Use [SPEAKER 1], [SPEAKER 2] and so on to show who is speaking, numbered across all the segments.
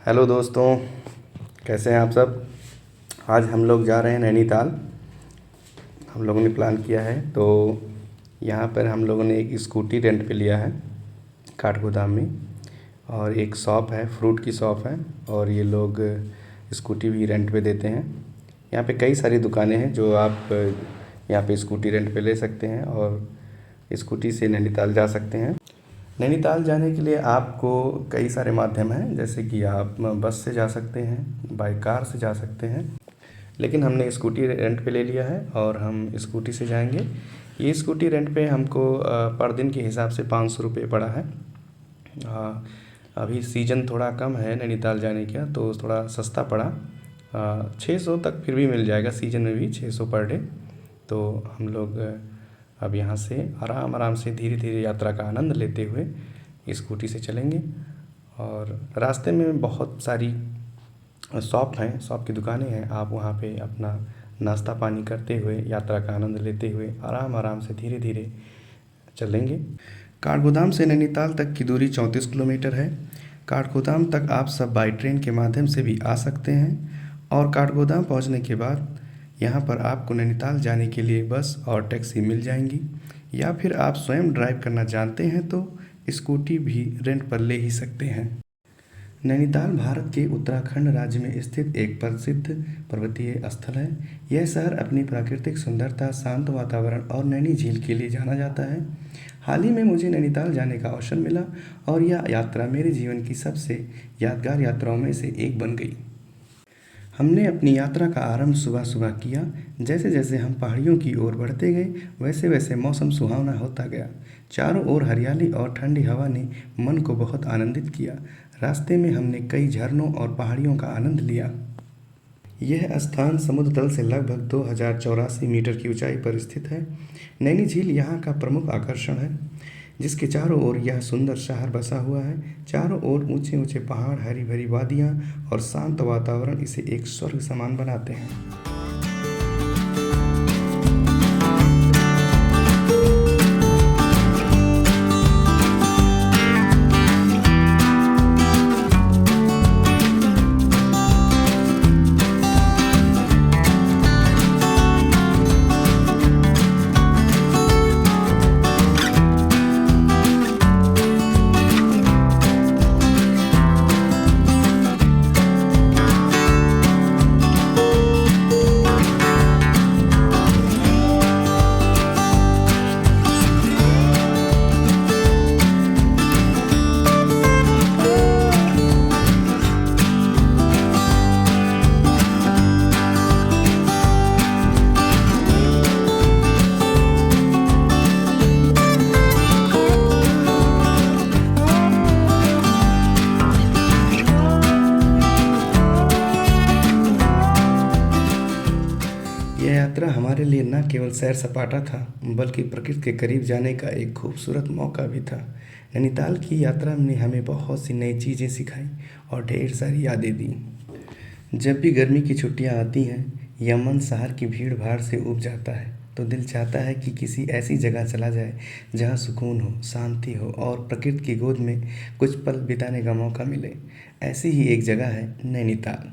[SPEAKER 1] Hello दोस्तों, कैसे हैं आप सब। आज हम लोग जा रहे हैं नैनीताल। हम लोगों ने प्लान किया है, तो यहाँ पर हम लोगों ने एक स्कूटी रेंट पे लिया है काठगोदाम में। और एक शॉप है, फ्रूट की शॉप है, और ये लोग स्कूटी भी रेंट पे देते हैं। यहाँ पे कई सारी दुकानें हैं जो आप यहाँ पे स्कूटी रेंट पे ले सकते हैं और स्कूटी से नैनीताल जा सकते हैं। नैनीताल जाने के लिए आपको कई सारे माध्यम हैं, जैसे कि आप बस से जा सकते हैं, बाई कार से जा सकते हैं, लेकिन हमने स्कूटी रेंट पे ले लिया है और हम स्कूटी से जाएंगे। ये स्कूटी रेंट पे हमको पर दिन के हिसाब से 500 रुपये पड़ा है। अभी सीज़न थोड़ा कम है नैनीताल जाने का, तो थोड़ा सस्ता पड़ा। 600 तक फिर भी मिल जाएगा, सीज़न में भी 600 पर डे। तो हम लोग अब यहाँ से आराम आराम से धीरे धीरे यात्रा का आनंद लेते हुए स्कूटी से चलेंगे। और रास्ते में बहुत सारी शॉप हैं, शॉप की दुकानें हैं। आप वहाँ पे अपना नाश्ता पानी करते हुए, यात्रा का आनंद लेते हुए आराम आराम से धीरे धीरे चलेंगे। काठगोदाम से नैनीताल तक की दूरी 34 किलोमीटर है। काठगोदाम तक आप सब बाई ट्रेन के माध्यम से भी आ सकते हैं। और काठगोदाम पहुँचने के बाद यहाँ पर आपको नैनीताल जाने के लिए बस और टैक्सी मिल जाएंगी, या फिर आप स्वयं ड्राइव करना जानते हैं तो स्कूटी भी रेंट पर ले ही सकते हैं। नैनीताल भारत के उत्तराखंड राज्य में स्थित एक प्रसिद्ध पर्वतीय स्थल है। यह शहर अपनी प्राकृतिक सुंदरता, शांत वातावरण और नैनी झील के लिए जाना जाता है। हाल ही में मुझे नैनीताल जाने का अवसर मिला और यह यात्रा मेरे जीवन की सबसे यादगार यात्राओं में से एक बन गई। हमने अपनी यात्रा का आरंभ सुबह सुबह किया। जैसे जैसे हम पहाड़ियों की ओर बढ़ते गए, वैसे वैसे मौसम सुहावना होता गया। चारों ओर हरियाली और ठंडी हवा ने मन को बहुत आनंदित किया। रास्ते में हमने कई झरनों और पहाड़ियों का आनंद लिया। यह स्थान समुद्र तल से लगभग 2084 मीटर की ऊंचाई पर स्थित है। नैनी झील यहाँ का प्रमुख आकर्षण है, जिसके चारों ओर यह सुंदर शहर बसा हुआ है। चारों ओर ऊंचे ऊंचे पहाड़, हरी भरी वादियाँ और शांत वातावरण इसे एक स्वर्ग समान बनाते हैं। यह यात्रा हमारे लिए न केवल सैर सपाटा था, बल्कि प्रकृति के करीब जाने का एक खूबसूरत मौका भी था। नैनीताल की यात्रा ने हमें बहुत सी नई चीज़ें सिखाई और ढेर सारी यादें दी। जब भी गर्मी की छुट्टियां आती हैं या मन शहर की भीड़ भाड़ से ऊब जाता है, तो दिल चाहता है कि किसी ऐसी जगह चला जाए जहां सुकून हो, शांति हो और प्रकृति की गोद में कुछ पल बिताने का मौका मिले। ऐसी ही एक जगह है नैनीताल।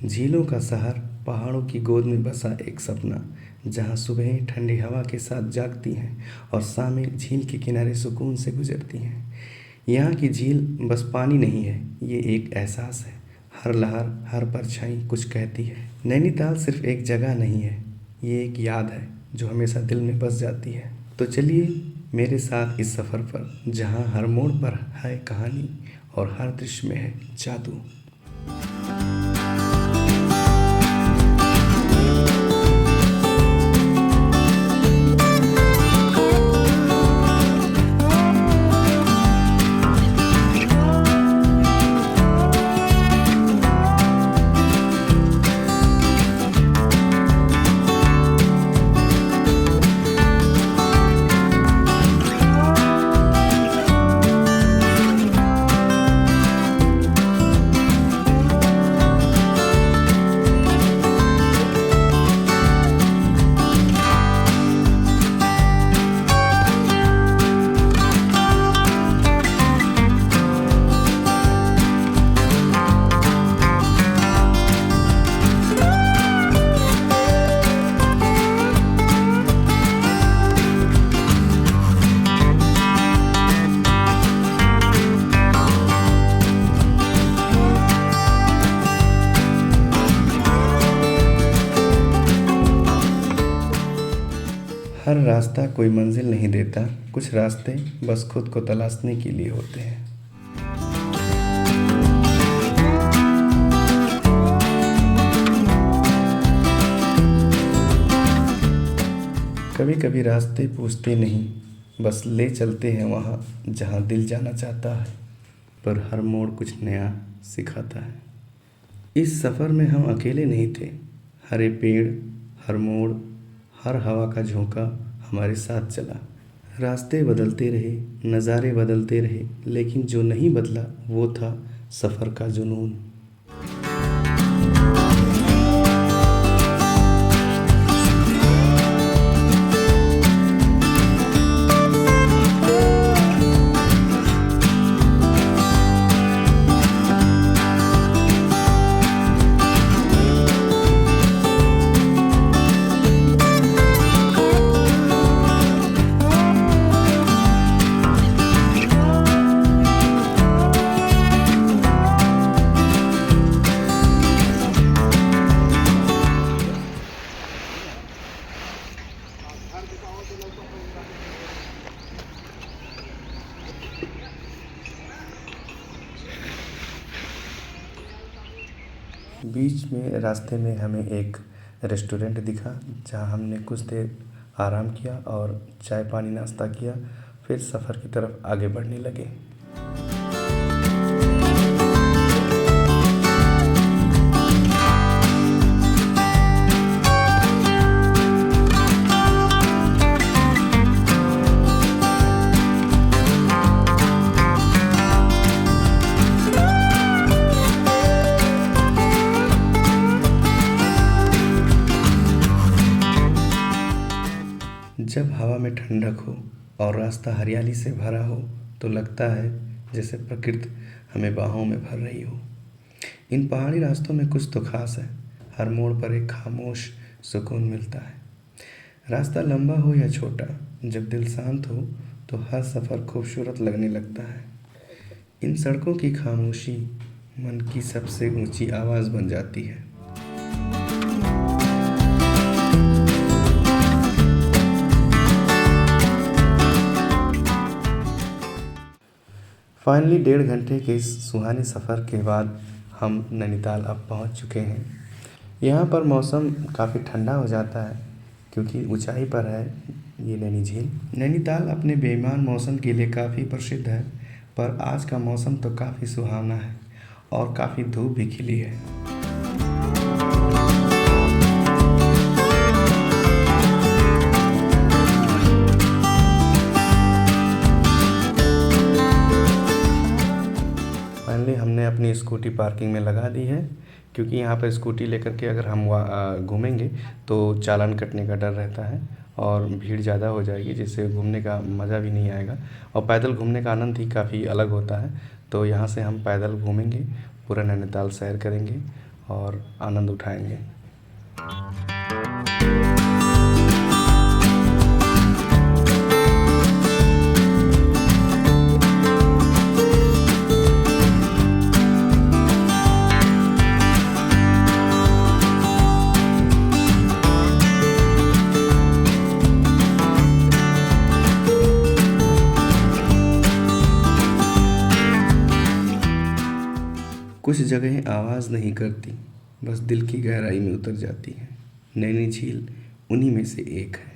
[SPEAKER 1] झीलों का शहर, पहाड़ों की गोद में बसा एक सपना, जहां सुबहें ठंडी हवा के साथ जागती हैं और शामें झील के किनारे सुकून से गुजरती हैं। यहाँ की झील बस पानी नहीं है, ये एक एहसास है। हर लहर, हर परछाई कुछ कहती है। नैनीताल सिर्फ एक जगह नहीं है, ये एक याद है जो हमेशा दिल में बस जाती है। तो चलिए मेरे साथ इस सफ़र पर, जहाँ हर मोड़ पर है कहानी और हर दृश्य में है जादू। हर रास्ता कोई मंजिल नहीं देता, कुछ रास्ते बस खुद को तलाशने के लिए होते हैं। कभी कभी रास्ते पूछते नहीं, बस ले चलते हैं वहाँ जहाँ दिल जाना चाहता है, पर हर मोड़ कुछ नया सिखाता है। इस सफ़र में हम अकेले नहीं थे, हरे पेड़, हर मोड़, हर हवा का झोंका हमारे साथ चला। रास्ते बदलते रहे, नज़ारे बदलते रहे, लेकिन जो नहीं बदला वो था सफ़र का जुनून। बीच में रास्ते में हमें एक रेस्टोरेंट दिखा, जहाँ हमने कुछ देर आराम किया और चाय पानी नाश्ता किया, फिर सफ़र की तरफ आगे बढ़ने लगे। जब हवा में ठंडक हो और रास्ता हरियाली से भरा हो तो लगता है जैसे प्रकृति हमें बाहों में भर रही हो। इन पहाड़ी रास्तों में कुछ तो खास है, हर मोड़ पर एक खामोश सुकून मिलता है। रास्ता लंबा हो या छोटा, जब दिल शांत हो तो हर सफ़र खूबसूरत लगने लगता है। इन सड़कों की खामोशी मन की सबसे ऊंची आवाज़ बन जाती है। फाइनली 1.5 घंटे के इस सुहाने सफ़र के बाद हम नैनीताल अब पहुंच चुके हैं। यहाँ पर मौसम काफ़ी ठंडा हो जाता है क्योंकि ऊंचाई पर है ये नैनी झील। नैनीताल अपने बेईमान मौसम के लिए काफ़ी प्रसिद्ध है, पर आज का मौसम तो काफ़ी सुहाना है और काफ़ी धूप भी खिली है। फाइनली हमने अपनी स्कूटी पार्किंग में लगा दी है, क्योंकि यहाँ पर स्कूटी लेकर के अगर हम घूमेंगे तो चालान कटने का डर रहता है और भीड़ ज़्यादा हो जाएगी, जिससे घूमने का मज़ा भी नहीं आएगा और पैदल घूमने का आनंद ही काफ़ी अलग होता है। तो यहाँ से हम पैदल घूमेंगे, पूरा नैनीताल सैर करेंगे और आनंद उठाएंगे। कुछ जगहें आवाज़ नहीं करती, बस दिल की गहराई में उतर जाती हैं। नैनी झील उन्हीं में से एक है।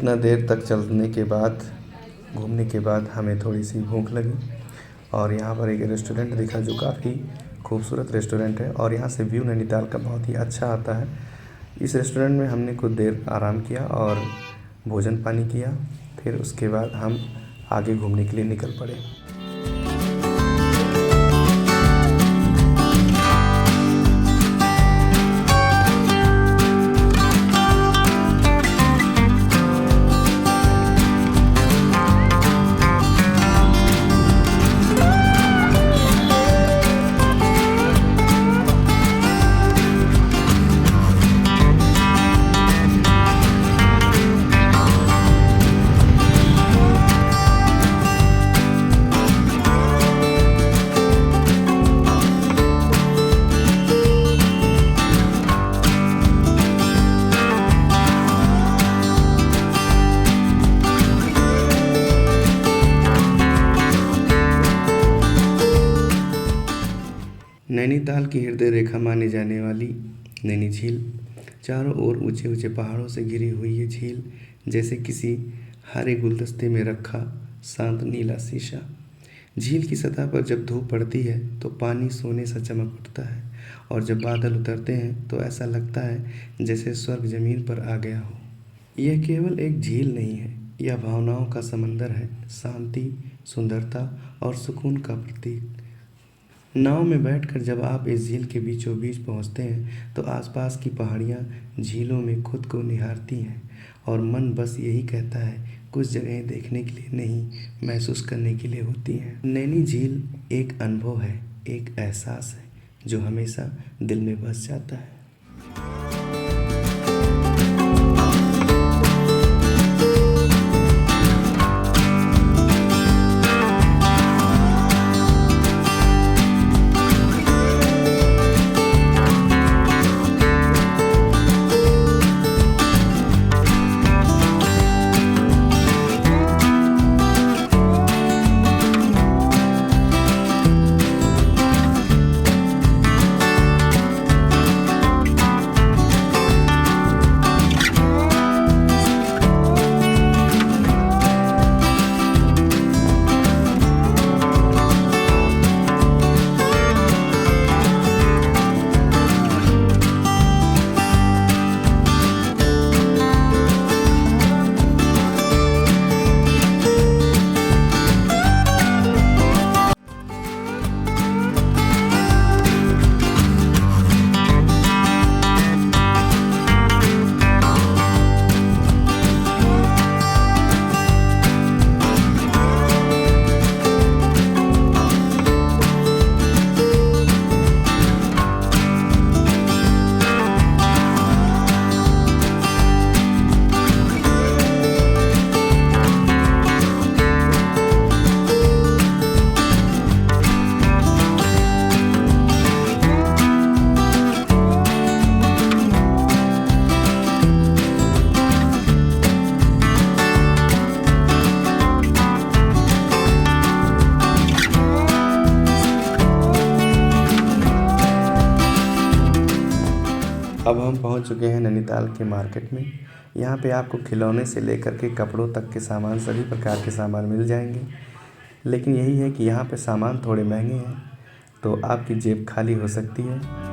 [SPEAKER 1] इतना देर तक चलने के बाद, घूमने के बाद हमें थोड़ी सी भूख लगी और यहाँ पर एक रेस्टोरेंट दिखा जो काफ़ी खूबसूरत रेस्टोरेंट है और यहाँ से व्यू नैनीताल का बहुत ही अच्छा आता है। इस रेस्टोरेंट में हमने कुछ देर आराम किया और भोजन पानी किया, फिर उसके बाद हम आगे घूमने के लिए निकल पड़े। नैनीताल की हृदय रेखा मानी जाने वाली नैनी झील, चारों ओर ऊंचे ऊंचे पहाड़ों से घिरी हुई ये झील जैसे किसी हरे गुलदस्ते में रखा शांत नीला शीशा। झील की सतह पर जब धूप पड़ती है तो पानी सोने सा चमक उठता है और जब बादल उतरते हैं तो ऐसा लगता है जैसे स्वर्ग जमीन पर आ गया हो। यह केवल एक झील नहीं है, यह भावनाओं का समंदर है, शांति, सुंदरता और सुकून का प्रतीक। नाव में बैठकर जब आप इस झील के बीचों बीच पहुंचते हैं तो आसपास की पहाड़ियां झीलों में खुद को निहारती हैं और मन बस यही कहता है, कुछ जगहें देखने के लिए नहीं, महसूस करने के लिए होती हैं। नैनी झील एक अनुभव है, एक एहसास है जो हमेशा दिल में बस जाता है। अब हम पहुंच चुके हैं नैनीताल के मार्केट में। यहाँ पे आपको खिलौने से लेकर के कपड़ों तक के सामान, सभी प्रकार के सामान मिल जाएंगे। लेकिन यही है कि यहाँ पे सामान थोड़े महंगे हैं, तो आपकी जेब खाली हो सकती है।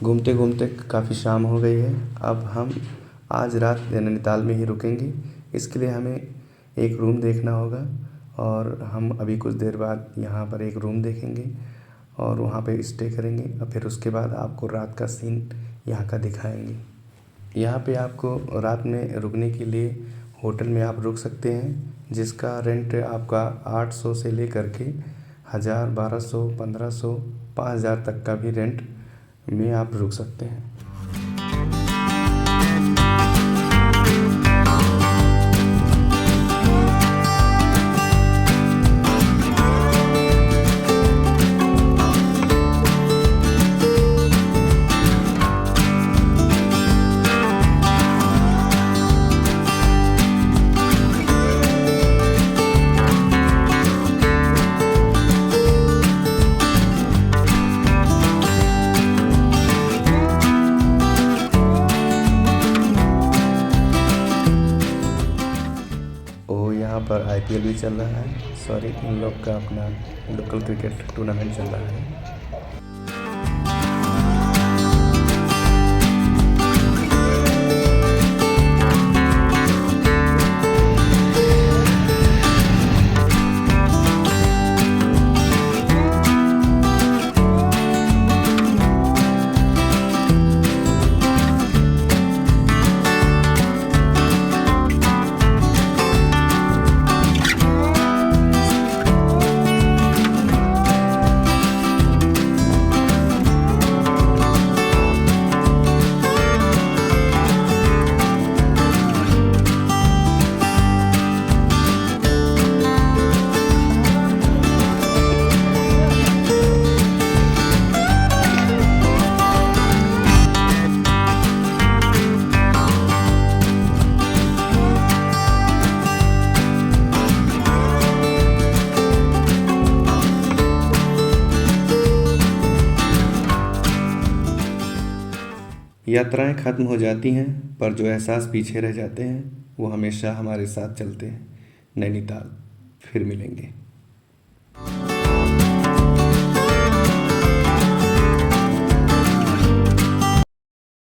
[SPEAKER 1] घूमते घूमते काफ़ी शाम हो गई है। अब हम आज रात नैनीताल में ही रुकेंगे। इसके लिए हमें एक रूम देखना होगा और हम अभी कुछ देर बाद यहाँ पर एक रूम देखेंगे और वहाँ पे स्टे करेंगे और फिर उसके बाद आपको रात का सीन यहाँ का दिखाएंगे। यहाँ पे आपको रात में रुकने के लिए होटल में आप रुक सकते हैं, जिसका रेंट आपका 800 से लेकर के 1000, 1200, 1500, 5000 तक का भी रेंट में आप रुक सकते हैं। यहाँ पर IPL भी चल रहा है, सॉरी इन लोग का अपना लोकल क्रिकेट टूर्नामेंट चल रहा है। यात्राएं ख़त्म हो जाती हैं पर जो एहसास पीछे रह जाते हैं वो हमेशा हमारे साथ चलते हैं। नैनीताल फिर मिलेंगे।